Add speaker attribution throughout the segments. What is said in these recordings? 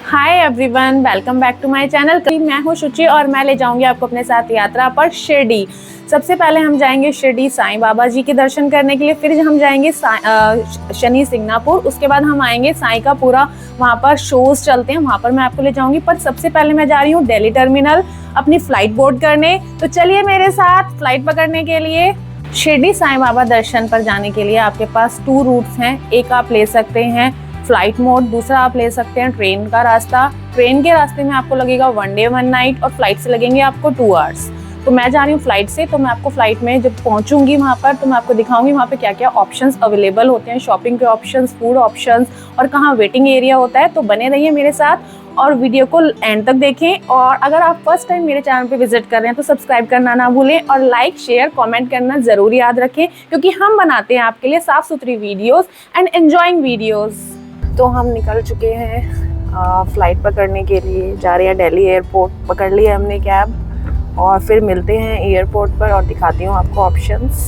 Speaker 1: Hi everyone, welcome back to my channel. मैं हूँ शुचि और मैं ले जाऊंगी आपको अपने साथ यात्रा पर शिरडी। सबसे पहले हम जाएंगे शिरडी साईं बाबा जी के दर्शन करने के लिए, फिर हम जाएंगे शनि सिंगनापुर। उसके बाद हम आएंगे साईं का पूरा वहाँ पर शोज चलते हैं, वहाँ पर मैं आपको ले जाऊंगी। पर सबसे पहले मैं जा रही हूँ दिल्ली टर्मिनल अपनी फ्लाइट बोर्ड करने। तो चलिए मेरे साथ फ्लाइट पकड़ने के लिए। शिरडी साईं बाबा दर्शन पर जाने के लिए आपके पास 2 रूट्स हैं। एक आप ले सकते हैं फ्लाइट मोड, दूसरा आप ले सकते हैं ट्रेन का रास्ता। ट्रेन के रास्ते में आपको लगेगा 1 डे 1 नाइट और फ्लाइट से लगेंगे आपको 2 आवर्स। तो मैं जा रही हूँ फ्लाइट से, तो मैं आपको फ्लाइट में जब पहुंचूंगी वहां पर तो मैं आपको दिखाऊंगी वहां पे क्या क्या ऑप्शंस अवेलेबल होते हैं, शॉपिंग के ऑप्शंस, फूड ऑप्शंस और कहाँ वेटिंग एरिया होता है। तो बने रहिए मेरे साथ और वीडियो को एंड तक देखें। और अगर आप फर्स्ट टाइम मेरे चैनल पे विजिट कर रहे हैं तो सब्सक्राइब करना ना भूलें और लाइक शेयर कमेंट करना जरूर याद रखें, क्योंकि हम बनाते हैं आपके लिए साफ सुथरी वीडियोस एंड एंजॉइंग वीडियोस। तो हम निकल चुके हैं फ्लाइट पकड़ने के लिए, जा रहे हैं दिल्ली एयरपोर्ट। पकड़ लिया हमने कैब और फिर मिलते हैं एयरपोर्ट पर और दिखाती हूँ आपको ऑप्शंस।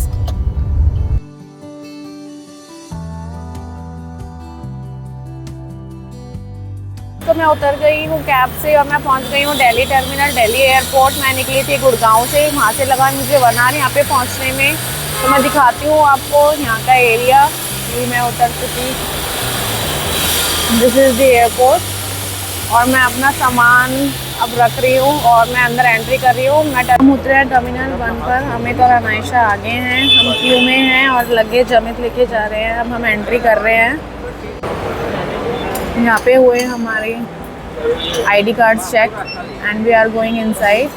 Speaker 1: तो मैं उतर गई हूँ कैब से और मैं पहुँच गई हूँ दिल्ली टर्मिनल, दिल्ली एयरपोर्ट। मैं निकली थी गुड़गांव से, वहाँ से लगा मुझे 1 आवर यहाँ पे पहुँचने में। तो मैं दिखाती हूँ आपको यहाँ का एरिया। ये मैं उतर चुकी, दिस इज़ द एयरपोर्ट और मैं अपना सामान अब रख रही हूँ और मैं अंदर एंट्री कर रही हूँ। हम उतरे हैं टर्मिनल 1 पर। अमित और अनायशा आगे हैं, हम क्यू में हैं और लगेज अमित लेके जा रहे हैं। अब हम एंट्री कर रहे हैं। यहाँ पे हुए हमारे ID cards check and we are going inside.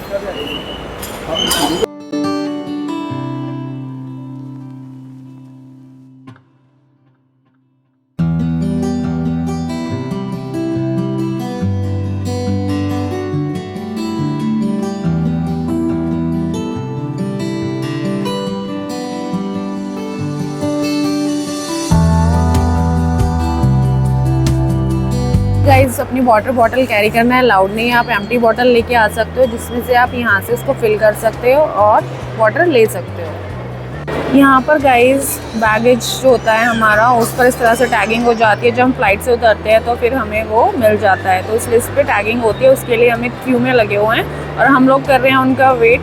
Speaker 1: Guys, अपनी वाटर बॉटल कैरी करना अलाउड नहीं है। आप एम्प्टी बॉटल लेके आ सकते हो जिसमें से आप यहाँ से उसको फिल कर सकते हो और वाटर ले सकते हो। यहाँ पर गाइस बैगेज जो होता है हमारा, उस पर इस तरह से टैगिंग हो जाती है। जब हम फ्लाइट से उतरते हैं तो फिर हमें वो मिल जाता है, तो इसलिए इस पर टैगिंग होती है। उसके लिए हमें क्यू में लगे हुए हैं और हम लोग कर रहे हैं उनका वेट।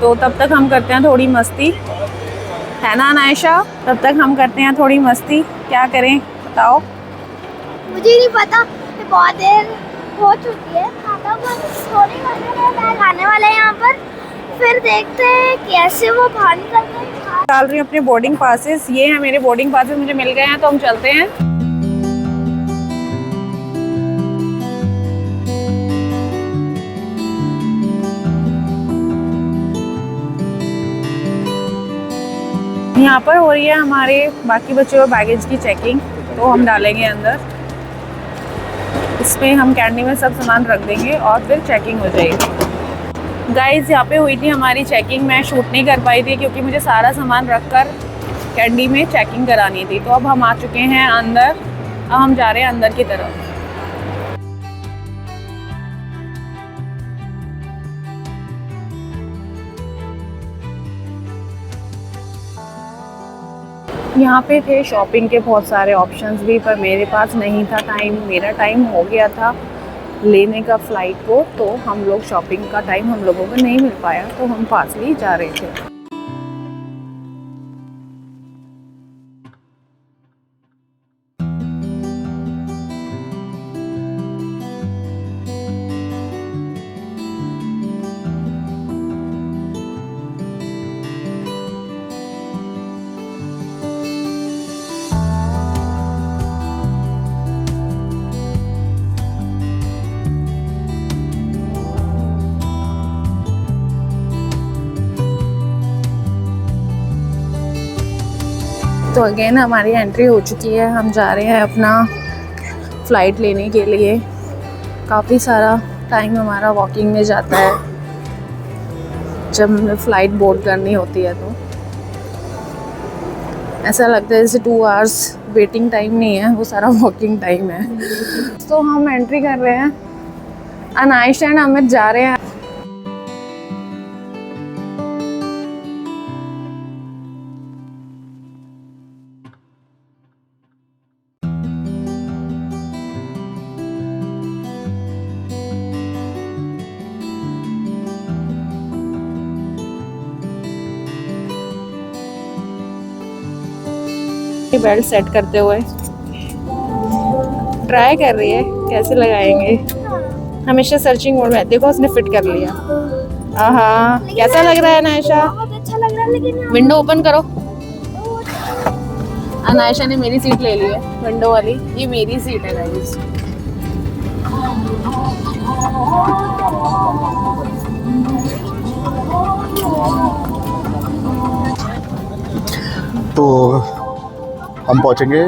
Speaker 1: तो तब तक हम करते हैं थोड़ी मस्ती, है ना अनायशा? तब तक हम करते हैं थोड़ी मस्ती। क्या करें बताओ?
Speaker 2: मुझे नहीं पता, बहुत देर हो चुकी है। खाना थोड़ी खाने वाला है यहाँ पर, फिर देखते हैं कैसे वो बाहर निकलते हैं।
Speaker 1: डाल रही हूँ अपने बोर्डिंग पासेस। ये हैं मेरे बोर्डिंग पासेस, मुझे मिल गए हैं, तो हम चलते हैं। यहाँ पर हो रही है हमारे बाकी बचे हुए बैगेज की चेकिंग, तो हम डालेंगे अंदर। इसमें हम कैंडी में सब सामान रख देंगे और फिर चेकिंग हो जाएगी। गाइस, यहाँ पे हुई थी हमारी चेकिंग। मैं शूट नहीं कर पाई थी क्योंकि मुझे सारा सामान रखकर कैंडी में चेकिंग करानी थी। तो अब हम आ चुके हैं अंदर, अब हम जा रहे हैं अंदर की तरफ। यहाँ पे थे शॉपिंग के बहुत सारे ऑप्शंस भी, पर मेरे पास नहीं था टाइम। मेरा टाइम हो गया था लेने का फ़्लाइट को, तो हम लोग शॉपिंग का टाइम हम लोगों को नहीं मिल पाया, तो हम पार्सली जा रहे थे। तो अगेन हमारी एंट्री हो चुकी है। हम जा रहे हैं अपना फ़्लाइट लेने के लिए। काफ़ी सारा टाइम हमारा वॉकिंग में जाता है जब हमें फ़्लाइट बोर्ड करनी होती है। तो ऐसा लगता है जैसे 2 आवर्स वेटिंग टाइम नहीं है, वो सारा वॉकिंग टाइम है। तो हम एंट्री कर रहे हैं। अनायशा एंड अमित जा रहे हैं। बेल्ट सेट करते हुए ट्राई कर रही है कैसे लगाएंगे। हमेशा सर्चिंग मोड में। देखो उसने फिट कर लिया। हाँ, कैसा लग रहा है अनायशा?
Speaker 2: बहुत अच्छा लग रहा है, लेकिन
Speaker 1: विंडो ओपन करो। अनायशा ने मेरी सीट ले ली है, विंडो वाली। ये मेरी सीट है गाइस।
Speaker 3: तो हम पहुंचेंगे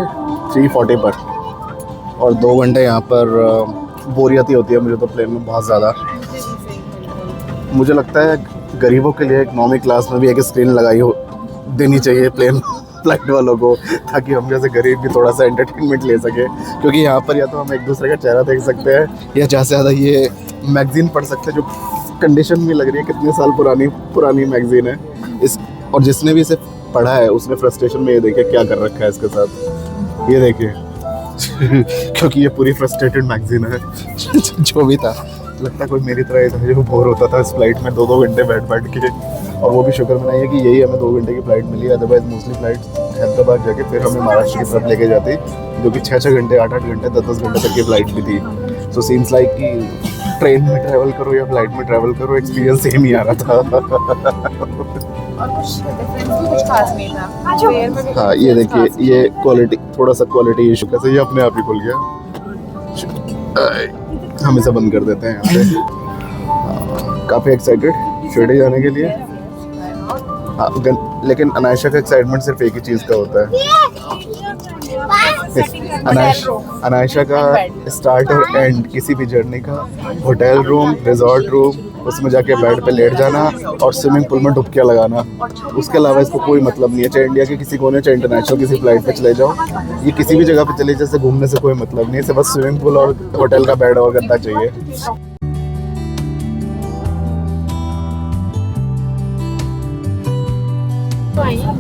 Speaker 3: 3:40 पर और 2 घंटे यहाँ पर बोरियत ही होती है मुझे तो प्लेन में बहुत ज़्यादा। मुझे लगता है गरीबों के लिए इकोनॉमी क्लास में भी एक स्क्रीन लगाई हो देनी चाहिए प्लेन फ्लाइट वालों को, ताकि हम जैसे गरीब भी थोड़ा सा एंटरटेनमेंट ले सके। क्योंकि यहाँ पर या तो हम एक दूसरे का चेहरा देख सकते हैं या ज़्यादा से ज़्यादा ये मैगज़ीन पढ़ सकते हैं, जो कंडीशन भी लग रही है कितने साल पुरानी मैगज़ीन है इस। और जिसने भी इसे पढ़ा है उसने फ्रस्ट्रेशन में ये देखे क्या कर रखा है इसके साथ, ये देखिए क्योंकि ये पूरी फ्रस्ट्रेटेड मैगज़ीन है जो भी था। लगता है कोई मेरी तरह ही था जो बोर होता था इस फ्लाइट में 2-2 घंटे बैठ के। और वो भी शुक्र मनाइए कि यही हमें 2 घंटे की फ़्लाइट मिली है, अदरवाइज मोस्टली फ़्लाइट हैदराबाद जाके फिर हमें महाराष्ट्र की तरफ लेके जाती, जो कि 6-6 घंटे 8-8 घंटे 10-10 घंटे तक की फ़्लाइट भी थी। सो सीम्स लाइक कि ट्रेन में ट्रैवल करो या फ्लाइट में ट्रैवल करो, एक्सपीरियंस सेम ही आ रहा था।
Speaker 1: और कुछ डिफरेंस भी कुछ खास नहीं था।
Speaker 3: हाँ, ये देखिए ये क्वालिटी, थोड़ा सा क्वालिटी इशू कैसे ये अपने आप ही खुल गया। हम इसे बंद कर देते हैं यहाँ पे। काफ़ी एक्साइटेड शिरडी जाने के लिए। हाँ, लेकिन अनायशा का एक्साइटमेंट सिर्फ एक ही चीज़ का होता है। अनायशा का स्टार्ट और एंड किसी भी जर्नी का होटल रूम, रिजॉर्ट रूम, उसमें जाके बेड पे लेट जाना और स्विमिंग पूल में डुबकियाँ लगाना। उसके अलावा इसको कोई मतलब नहीं है। चाहे इंडिया के किसी कोने, चाहे इंटरनेशनल किसी फ्लाइट पे चले जाओ, ये किसी भी जगह पे चले जैसे घूमने से कोई मतलब नहीं है। इसे बस स्विमिंग पूल और होटल का बेड और गद्दा चाहिए।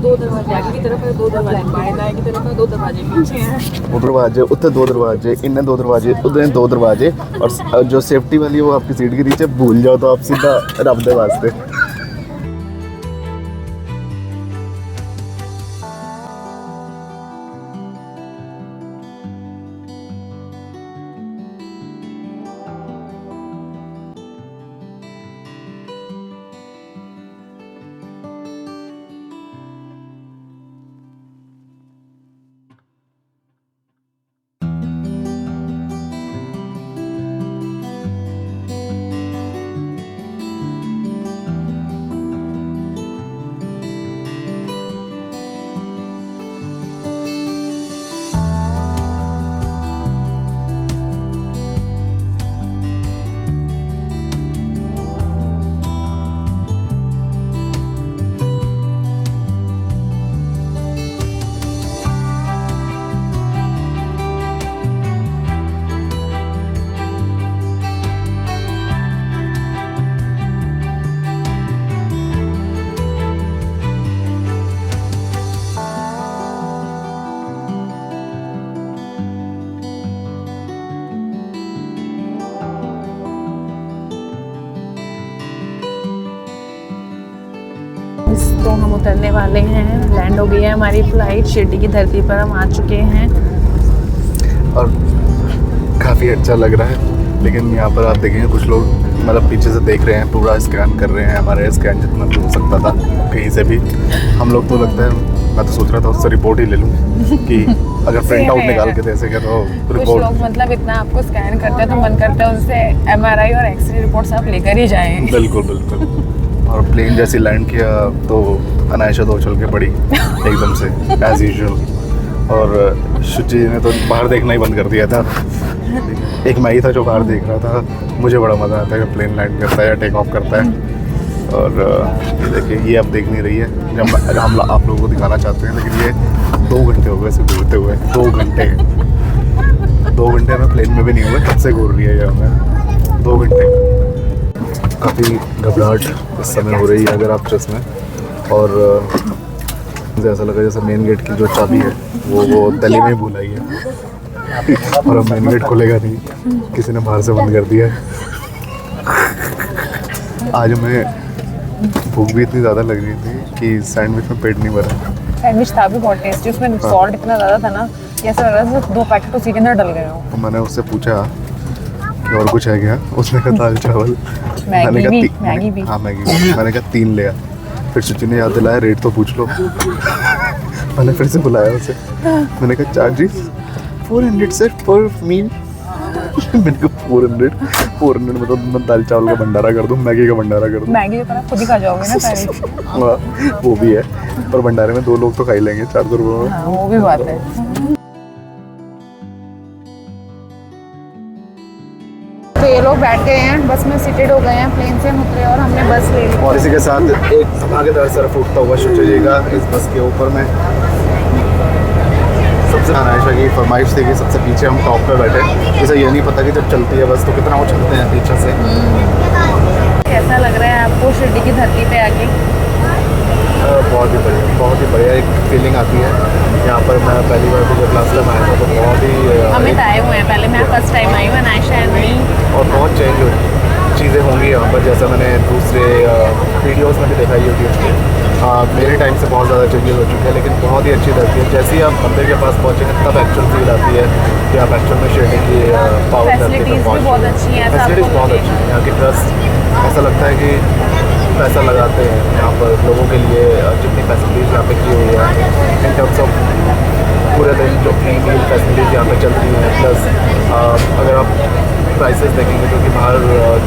Speaker 1: दो दरवाजे आगे की तरफ है, 2 दरवाजे बाएं दाएं की तरफ है, 2 दरवाजे पीछे हैं।
Speaker 3: वो दरवाजे उत्ते 2 दरवाजे, इन्हें 2 दरवाजे, उधर 2 दरवाजे। और जो सेफ्टी वाली है वो आपकी सीट के नीचे, भूल जाओ तो आप सीधा रब दे वास्ते।
Speaker 1: तो हम उतरने वाले हैं, लैंड हो गई है हमारी फ्लाइट, शिरडी की धरती पर हम आ चुके हैं।
Speaker 3: और काफ़ी अच्छा लग रहा है। लेकिन यहाँ पर आप देखेंगे कुछ लोग मतलब पीछे से देख रहे हैं, पूरा स्कैन कर रहे हैं हमारे स्कैन जितना भी हो सकता था कहीं से भी। हम लोग तो लगता है, मैं तो सोच रहा था उससे रिपोर्ट ही ले लूँ कि अगर प्रिंट आउट निकाल के दे सके तो
Speaker 1: कुछ
Speaker 3: रिपोर्ट।
Speaker 1: लोग मतलब इतना आपको स्कैन करते हैं तो मन करता है उनसे MRI और एक्सरे रिपोर्ट्स आप लेकर ही जाएं।
Speaker 3: बिल्कुल बिल्कुल। और प्लेन जैसे लैंड किया तो अनायशा तो उछल के पड़ी एकदम से एज यूजुअल। और शुचि ने तो बाहर देखना ही बंद कर दिया था। एक मैं ही था जो बाहर देख रहा था। मुझे बड़ा मज़ा आता है जब प्लेन लैंड करता है या टेक ऑफ करता है। और ये देखिए, ये अब देख नहीं रही है जब हम आप लोगों को दिखाना चाहते हैं, लेकिन ये 2 घंटे हो गए इसे घूरते हुए। 2 घंटे में प्लेन में भी नहीं हुए, कब से घूर रही है ये हमें 2 घंटे। काफ़ी घबराहट इस समय हो रही है अगर आप ट्रस्ट में। और मुझे ऐसा लगा जैसे मेन गेट की जो चाबी है वो दिल्ली में भूल आई है और अब मेन गेट खुलेगा नहीं, किसी ने बाहर से बंद कर दिया है। आज हमें भूख भी इतनी ज़्यादा लग रही थी कि सैंडविच में पेट नहीं भरा।
Speaker 1: सैंडविच था भी बहुत टेस्टी, उसमें सॉल्ट इतना ज़्यादा था ना कि ऐसा लग रहा था 2 पैकेट उसी के अंदर डल गए हो।
Speaker 3: तो मैंने उससे पूछा कि और कुछ है क्या, उसने कहा दाल चावल।
Speaker 1: मैगी भी, मैगी भी।
Speaker 3: हाँ मैगी भी। मैंने कहा 3 ले आ। फिर सुची ने याद दिलाया रेट तो पूछ लो। मैंने फिर से बुलाया उसे, मैंने कहा चार्जेस 400 से पर मील। मैंने कहा 400 में तो मैं दाल चावल का भंडारा कर दूँ, मैगी का भंडारा कर दूँ।
Speaker 1: मैगी तो खुद ही खा जाओगे ना सारी।
Speaker 3: हाँ वो भी है, पर भंडारे में 2 लोग तो खा ही लेंगे 400 रुपये में।
Speaker 1: हाँ वो भी बात है। तो ये लोग बैठ गए हैं बस में, सीटेड हो गए हैं, प्लेन से हम उतरे और हमने बस ले ली।
Speaker 3: और इसी के साथ एक धमाकेदार सरफ उठता हुआ शुरू जाएगा इस बस के ऊपर में। सबसे आयशा की फरमाइश थी कि सबसे पीछे हम टॉप पे बैठे। इसे ये नहीं पता कि जब चलती है बस तो कितना वो चलते हैं पीछे से।
Speaker 1: कैसा लग रहा है आपको शिरडी की धरती पे आके?
Speaker 3: बहुत ही बढ़िया एक फीलिंग आती है यहाँ पर। मैं पहली बार जब लास्ट टाइम आया था तो बहुत ही
Speaker 1: हमें तो आए हुए हैं, पहले मैं फर्स्ट टाइम आई हूँ, आयशा है नहीं।
Speaker 3: और बहुत चेंज चीज़ें होंगी यहाँ पर, जैसा मैंने दूसरे वीडियोस में भी देखा यूट्यूब पे। मेरे टाइम से बहुत ज़्यादा चेंजेस हो चुके हैं, लेकिन बहुत ही अच्छी धरती है। जैसे ही आप मंदिर के पास पहुँचेंगे तब एक्चुअल फील आती है कि आप एक्चुअल में शिरडी की पावन धरती पर पहुँच।
Speaker 1: बहुत अच्छी है,
Speaker 3: फैसिलिटीज़ बहुत अच्छी हैं यहाँ की। ट्रस्ट ऐसा लगता है कि पैसा लगाते हैं यहाँ पर लोगों के लिए। जितनी फैसिलिटीज़ यहाँ पे की हुई है इन टर्म्स ऑफ पूरे दिन जो फ्री मील फैसिलिटीज़ यहाँ पे चलती हैं, प्लस अगर आप प्राइसेस देखेंगे जो कि बाहर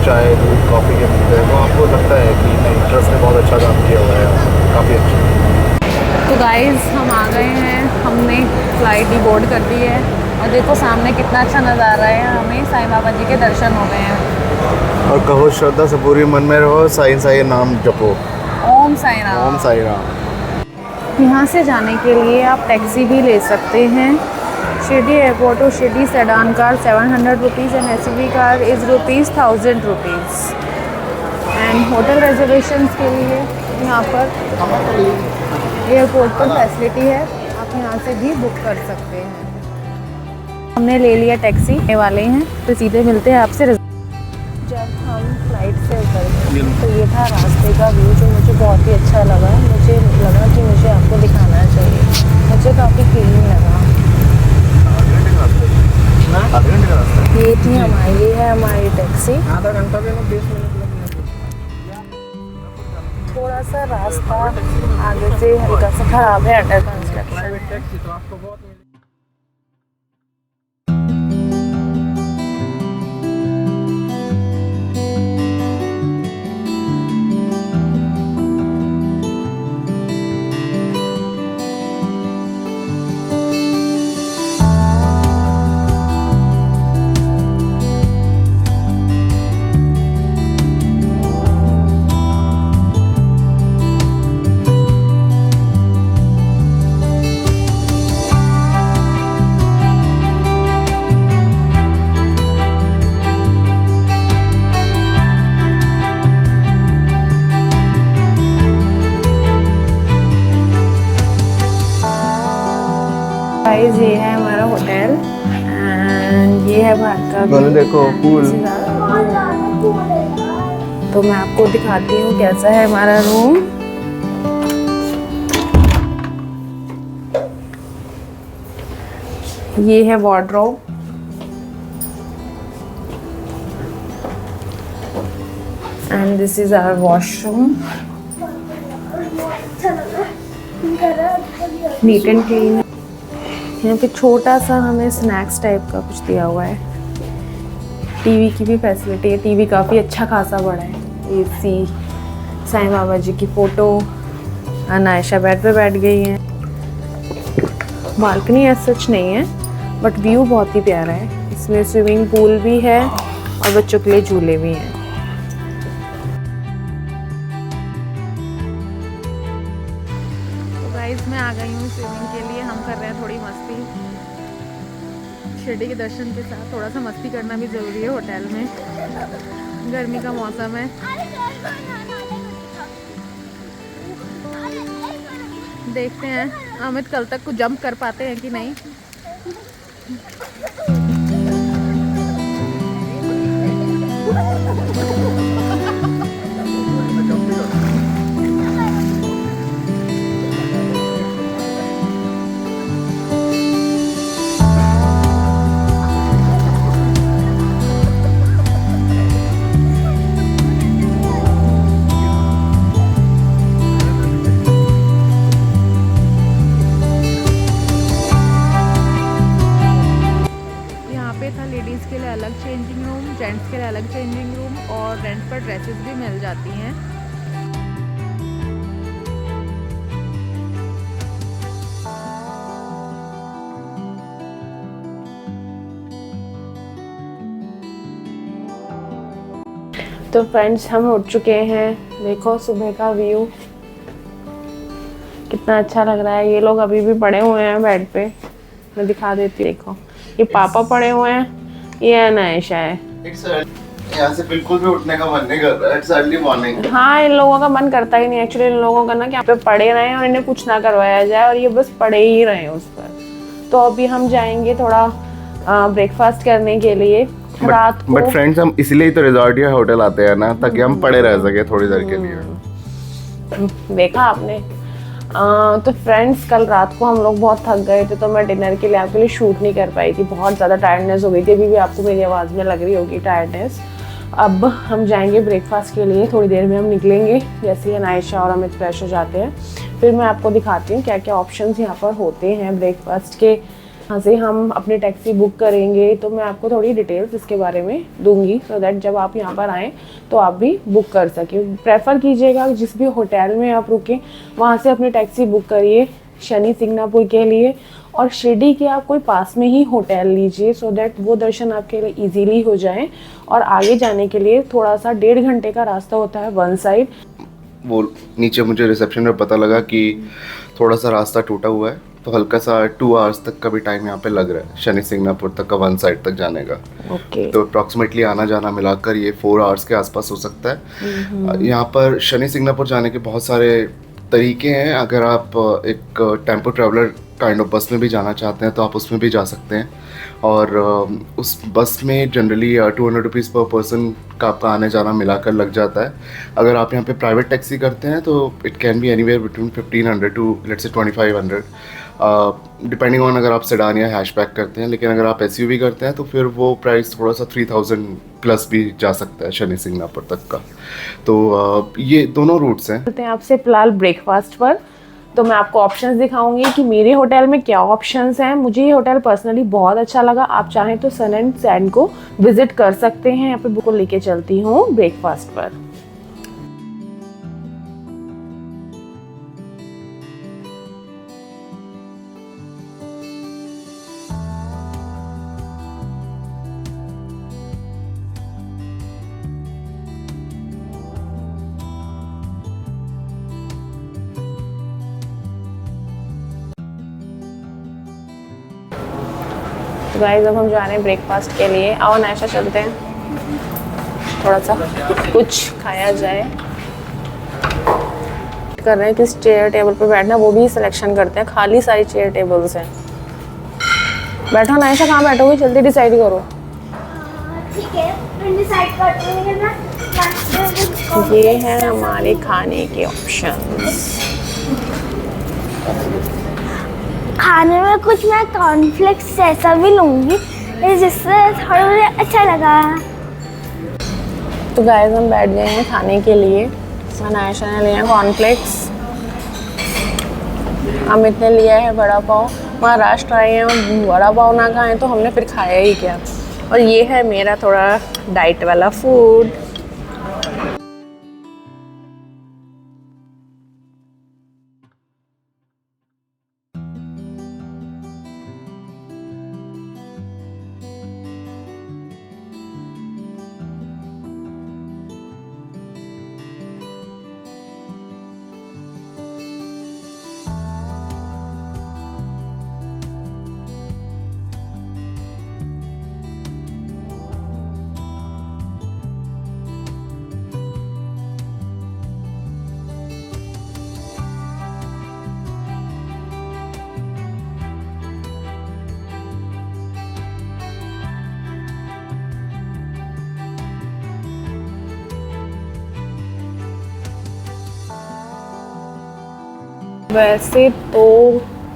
Speaker 3: चाय दूध कॉफ़ी के मिलते हैं तो आपको लगता है कि नहीं, ट्रस्ट ने बहुत अच्छा काम किया हुआ है, काफ़ी अच्छा।
Speaker 1: तो गाइस हम आ गए हैं, हमने फ्लाइट ही बोर्ड कर दी है और देखो सामने कितना अच्छा नज़ारा है। हमें साईं बाबा जी के दर्शन हो गए हैं।
Speaker 3: और कहो श्रद्धा से पूरी मन में रहो, साईं साईं नाम जपो।
Speaker 1: ओम साईं राम।
Speaker 3: ओम साईं राम।
Speaker 1: यहाँ से जाने के लिए आप टैक्सी भी ले सकते हैं। शिरडी एयरपोर्ट और Shirdi sedan car 700 rupees and SUV car is ₹1000 and hotel reservation के लिए यहाँ पर एयरपोर्ट पर फैसिलिटी है, आप यहाँ से भी बुक कर सकते हैं। हमने ले लिया टैक्सी, ये वाले हैं तो सीधे मिलते हैं आपसे। जब हम फ्लाइट से उतरे तो ये था रास्ते का व्यू जो मुझे बहुत ही अच्छा लगा। मुझे लगा कि मुझे आपको दिखाना चाहिए, मुझे काफ़ी क्लीन लगा। ये थी हमारी, ये है हमारी टैक्सी।
Speaker 4: आधा घंटा भी 20 मिनट लगेंगे।
Speaker 1: थोड़ा सा रास्ता आगे से हल्का सा खराब है, अंडर कंस्ट्रक्शन।
Speaker 4: टैक्सी तो आपको बहुत मिलेगी।
Speaker 1: गाइस ये है हमारा होटल एंड ये है बाहर का
Speaker 3: मैंने
Speaker 1: view।
Speaker 3: देखो पूल।
Speaker 1: तो मैं आपको दिखाती हूँ कैसा है हमारा रूम। ये है wardrobe, and this is our washroom, neat and clean. यहाँ पे छोटा सा हमें स्नैक्स टाइप का कुछ दिया हुआ है। टीवी की भी फैसिलिटी है, टीवी काफ़ी अच्छा खासा बड़ा है। AC, साईं बाबा जी की फ़ोटो, आयशा बेड पे बैठ गई हैं। बालकनी ऐसा सच नहीं है बट व्यू बहुत ही प्यारा है। इसमें स्विमिंग पूल भी है और बच्चों के लिए झूले भी हैं। गाइस मैं आ गई हूँ स्विमिंग के लिए। हम कर रहे हैं थोड़ी मस्ती। शिरडी के दर्शन के साथ थोड़ा सा मस्ती करना भी ज़रूरी है होटल में। गर्मी का मौसम है, देखते हैं अमित कल तक कुछ जंप कर पाते हैं कि नहीं। लेडीज़ के लिए अलग चेंजिंग रूम, जेंट्स के लिए अलग चेंजिंग रूम और रेंट पर ड्रेसेस भी मिल जाती हैं। तो फ्रेंड्स हम उठ चुके हैं, देखो सुबह का व्यू कितना अच्छा लग रहा है। ये लोग अभी भी पड़े हुए हैं बेड पे, मैं दिखा देती हूँ। देखो ये पापा पड़े हुए हैं, ये अनायशा है।
Speaker 3: यहाँ से बिल्कुल भी उठने का मन नहीं कर रहा है। It's early morning.
Speaker 1: हाँ, इन लोगों का मन करता ही नहीं एक्चुअली। इन लोगों का ना कि यहाँ पे पड़े रहें और इन्हें कुछ ना करवाया जाए और ये बस पड़े ही रहे उस पर। तो अभी हम जाएंगे थोड़ा ब्रेकफास्ट करने के लिए रात को।
Speaker 3: बट फ्रेंड्स हम इसलिए तो रिजॉर्ट या होटल आते हैं ना, ताकि हम पड़े रह सके थोड़ी देर के लिए।
Speaker 1: देखा आपने। तो फ्रेंड्स कल रात को हम लोग बहुत थक गए थे, तो मैं डिनर के लिए आपके लिए शूट नहीं कर पाई थी। बहुत ज़्यादा टायर्डनेस हो गई थी, अभी भी आपको मेरी आवाज़ में लग रही होगी टायर्डनेस। अब हम जाएंगे ब्रेकफास्ट के लिए, थोड़ी देर में हम निकलेंगे जैसे ही अनायशा और अमित फ्रेश हो जाते हैं। फिर मैं आपको दिखाती हूँ क्या क्या ऑप्शंस यहाँ पर होते हैं ब्रेकफास्ट के। यहाँ से हम अपनी टैक्सी बुक करेंगे, तो मैं आपको थोड़ी डिटेल्स इसके बारे में दूंगी, सो दैट जब आप यहाँ पर आएँ तो आप भी बुक कर सकें। प्रेफर कीजिएगा जिस भी होटल में आप रुकें वहाँ से अपनी टैक्सी बुक करिए शनि सिंगनापुर के लिए, और शिरडी के आप कोई पास में ही होटल लीजिए, सो दैट वो दर्शन आपके लिए इजीली हो जाए। और आगे जाने के लिए थोड़ा सा 1.5 घंटे का रास्ता होता है वन साइड।
Speaker 3: वो नीचे मुझे रिसेप्शन में पता लगा कि थोड़ा सा रास्ता टूटा हुआ है, तो हल्का सा 2 आवर्स तक का भी टाइम यहाँ पे लग रहा है शनि सिंगनापुर तक का वन साइड तक जाने का।
Speaker 1: ओके।
Speaker 3: तो अप्रॉक्सीमेटली आना जाना मिलाकर ये 4 आवर्स के आसपास हो सकता है। यहाँ पर शनि सिंगनापुर जाने के बहुत सारे तरीके हैं। अगर आप एक टेम्पो ट्रैवलर काइंड ऑफ बस में भी जाना चाहते हैं तो आप उसमें भी जा सकते हैं, और उस बस में जनरली 200 रुपीज़ पर पर्सन का आपका आने जाना मिलाकर लग जाता है। अगर आप यहाँ पे प्राइवेट टैक्सी करते हैं तो it can be anywhere between 1500 to let's say 2500, depending on अगर आप सेडान या हैचबैक करते हैं। लेकिन अगर आप एसयूवी करते हैं तो फिर वो प्राइस थोड़ा सा 3000 प्लस भी जा सकता है शनि सिंगनापुर तक का। तो ये दोनों रूट्स हैं।
Speaker 1: चलते हैं आपसे फिलहाल ब्रेकफास्ट पर। तो मैं आपको ऑप्शंस दिखाऊंगी कि मेरे होटल में क्या ऑप्शंस हैं। मुझे ये होटल पर्सनली बहुत अच्छा लगा। आप चाहें तो सन एंड सैंड को विजिट कर सकते हैं। यहाँ पे बुक को लेके चलती हूँ ब्रेकफास्ट पर। तो गाइस अब हम जा रहे हैं ब्रेकफास्ट के लिए। आओ नाश्ता चलते हैं, थोड़ा सा कुछ खाया जाए। कर रहे हैं किस चेयर टेबल पर बैठना, वो भी सिलेक्शन करते हैं। खाली सारी चेयर टेबल्स हैं। बैठो नाश्ता, कहाँ बैठोगे जल्दी डिसाइड करो।
Speaker 2: ठीक है, मैं डिसाइड करती हूँ।
Speaker 1: ये हैं हमारे खाने के ऑप्शंस।
Speaker 2: खाने में कुछ मैं कॉर्नफ्लेक्स ऐसा भी लूँगी जिससे थोड़ा मुझे अच्छा लगा।
Speaker 1: तो गाइस हम बैठ गए हैं खाने के लिए। अनायशा ने लिया कॉर्नफ्लेक्स, अमित ने लिया है वड़ा पाव। महाराष्ट्र आए हैं और वड़ा पाव ना खाएं तो हमने फिर खाया ही क्या। और ये है मेरा थोड़ा डाइट वाला फूड। वैसे तो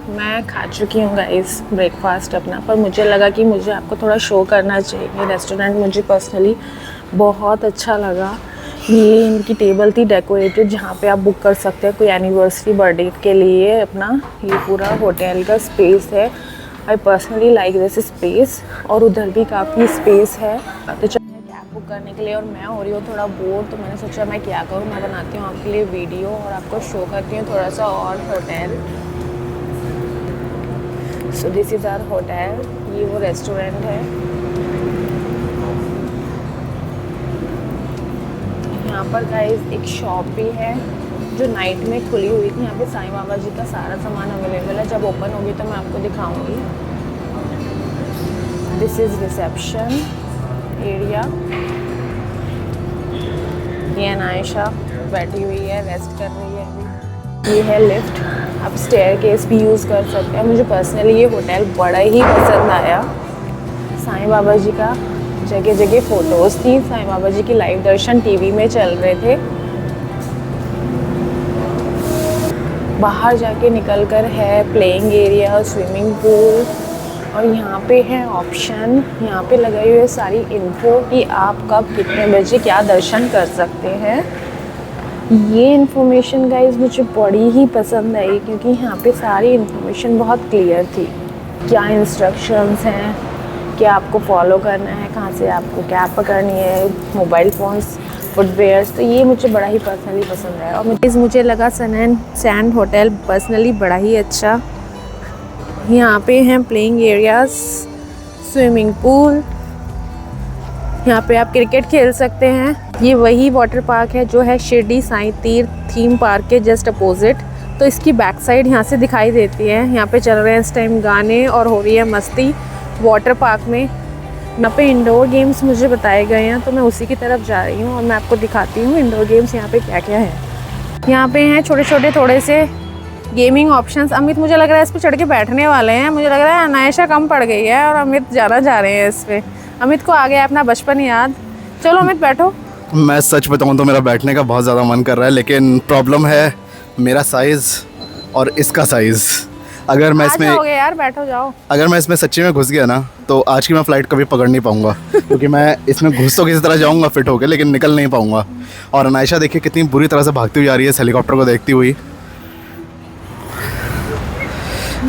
Speaker 1: मैं खा चुकी हूँ गाइस ब्रेकफास्ट अपना, पर मुझे लगा कि मुझे आपको थोड़ा शो करना चाहिए। रेस्टोरेंट मुझे पर्सनली बहुत अच्छा लगा। ये इनकी टेबल थी डेकोरेटेड, जहाँ पे आप बुक कर सकते हैं कोई एनिवर्सरी बर्थडे के लिए अपना। ये पूरा होटल का स्पेस है। I personally like this space, और उधर भी काफ़ी स्पेस है। तो चलिए कैब बुक करने के लिए, और मैं हो रही हूँ थोड़ा बोर, तो मैंने सोचा मैं क्या करूँ, मैं बनाती हूँ आपके लिए वीडियो और आपको शो करती हूँ थोड़ा सा और hotel. So this is our hotel, ये वो रेस्टोरेंट है। यहाँ पर गाइस एक शॉप भी है जो नाइट में खुली हुई थी। यहाँ पे साईं बाबा जी का सारा सामान अवेलेबल है, जब ओपन होगी तो मैं आपको दिखाऊंगी। This is reception area. ये अनायशा बैठी हुई है, रेस्ट कर रही है अभी। ये है लिफ्ट, आप स्टेयरकेस भी यूज़ कर सकते हैं। मुझे पर्सनली ये होटल बड़ा ही पसंद आया। साईं बाबा जी का जगह जगह फ़ोटोज़ थी, साईं बाबा जी की लाइव दर्शन टीवी में चल रहे थे। बाहर जाके निकलकर है प्लेइंग एरिया, स्विमिंग पूल, और यहाँ पे है ऑप्शन, यहाँ पे लगाई हुई है सारी इन्फो कि आप कब कितने बजे क्या दर्शन कर सकते हैं। ये इन्फॉर्मेशन गाइस मुझे बड़ी ही पसंद आई, क्योंकि यहाँ पे सारी इन्फॉर्मेशन बहुत क्लियर थी। क्या इंस्ट्रक्शंस हैं, क्या आपको फॉलो करना है, कहाँ से आपको कैब पकड़नी है, मोबाइल फ़ोन्स, फुटवेयर्स। तो ये मुझे बड़ा ही पर्सनली पसंद है। और मुझे लगा सन एंड सैंड होटल पर्सनली बड़ा ही अच्छा। यहाँ पे हैं प्लेइंग एरियाज़, स्विमिंग पूल, यहाँ पे आप क्रिकेट खेल सकते हैं। ये वही वाटर पार्क है जो है शिरडी साईं तीर्थ थीम पार्क के जस्ट अपोजिट। तो इसकी बैक साइड यहाँ से दिखाई देती है। यहाँ पे चल रहे हैं इस टाइम गाने और हो रही है मस्ती वाटर पार्क में। यहाँ पे इंडोर गेम्स मुझे बताए गए हैं, तो मैं उसी की तरफ जा रही हूँ और मैं आपको दिखाती हूँ इंडोर गेम्स यहाँ पे क्या क्या है। यहाँ पे हैं छोटे छोटे थोड़े से गेमिंग ऑप्शंस। अमित मुझे लग रहा है इस पर चढ़ के बैठने वाले हैं। मुझे लग रहा है अनायशा कम पड़ गई है और अमित ज़्यादा जा रहे हैं इस पर। अमित को आ गया अपना बचपन याद। चलो अमित बैठो।
Speaker 3: मैं सच बताऊँ तो मेरा बैठने का बहुत ज़्यादा मन कर रहा है, लेकिन प्रॉब्लम है मेरा साइज़ और इसका साइज़। अगर मैं इसमें
Speaker 1: यार बैठो जाओ।
Speaker 3: अगर मैं इसमें सच्ची में घुस गया ना, तो आज की मैं फ़्लाइट कभी पकड़ नहीं पाऊँगा। क्योंकि मैं इसमें घुस तो किसी तरह जाऊँगा फिट होकर, लेकिन निकल नहीं पाऊँगा। और अनायशा देखिए कितनी बुरी तरह से भागती हुई आ रही है इस हेलीकॉप्टर को देखती हुई।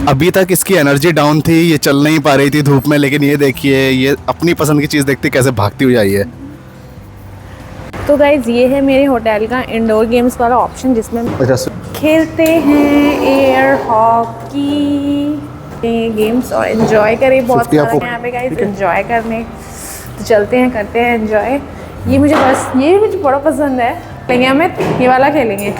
Speaker 3: अभी तक इसकी एनर्जी डाउन थी, ये चल नहीं पा रही थी धूप में, लेकिन ये देखिए ये अपनी पसंद की चीज़ देखती कैसे भागती हुई आई है।
Speaker 1: तो गाइज ये है मेरे होटल का इंडोर गेम्स वाला ऑप्शन, जिसमें खेलते हैं एयर हॉकी गेम्स और एंजॉय करें। बहुत सारा यहाँ पे गाइज एंजॉय करने, तो चलते हैं करते हैं एंजॉय। ये मुझे बड़ा पसंद है। लेंगे अमित ये वाला खेलेंगे।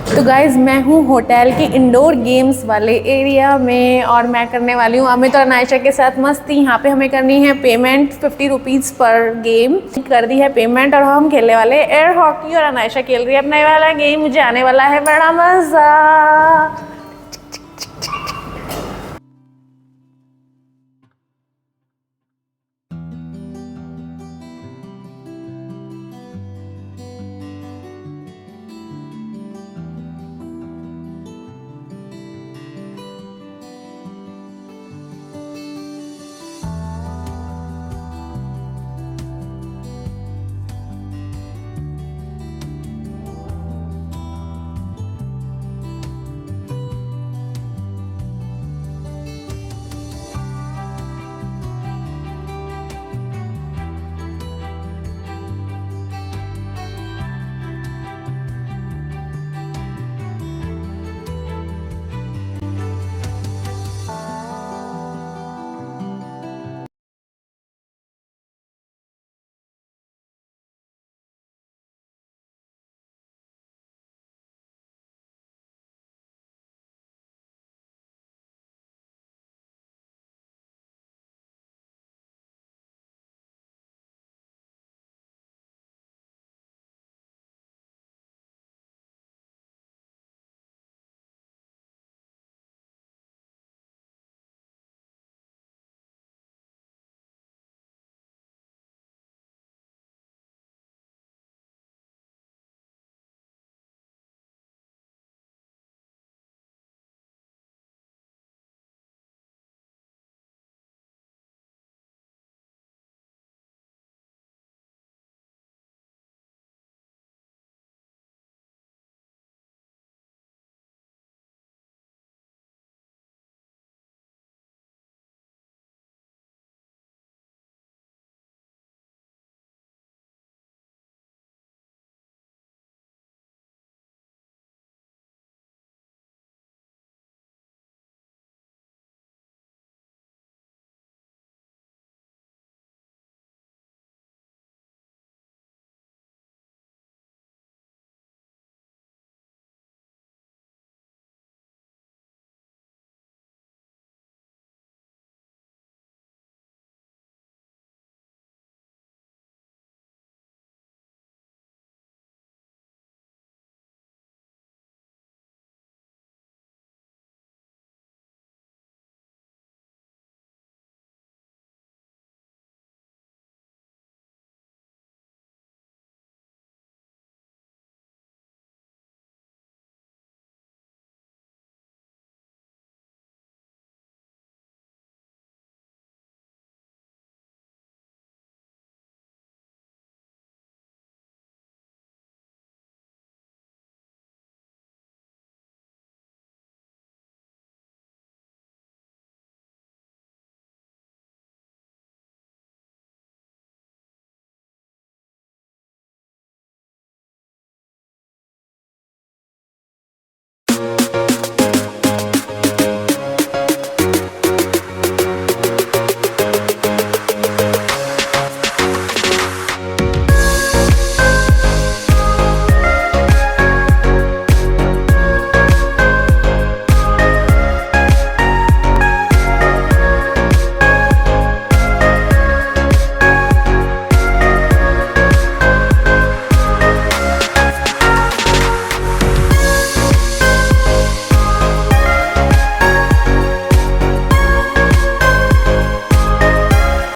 Speaker 1: तो गाइज़ मैं हूँ होटल के इंडोर गेम्स वाले एरिया में, और मैं करने वाली हूँ अमित और अनायशा के साथ मस्ती। यहाँ पे हमें करनी है पेमेंट 50 रुपीज़ पर गेम। कर दी है पेमेंट और हम खेलने वाले एयर हॉकी, और अनायशा खेल रही है अपना वाला गेम। मुझे आने वाला है बड़ा मज़ा।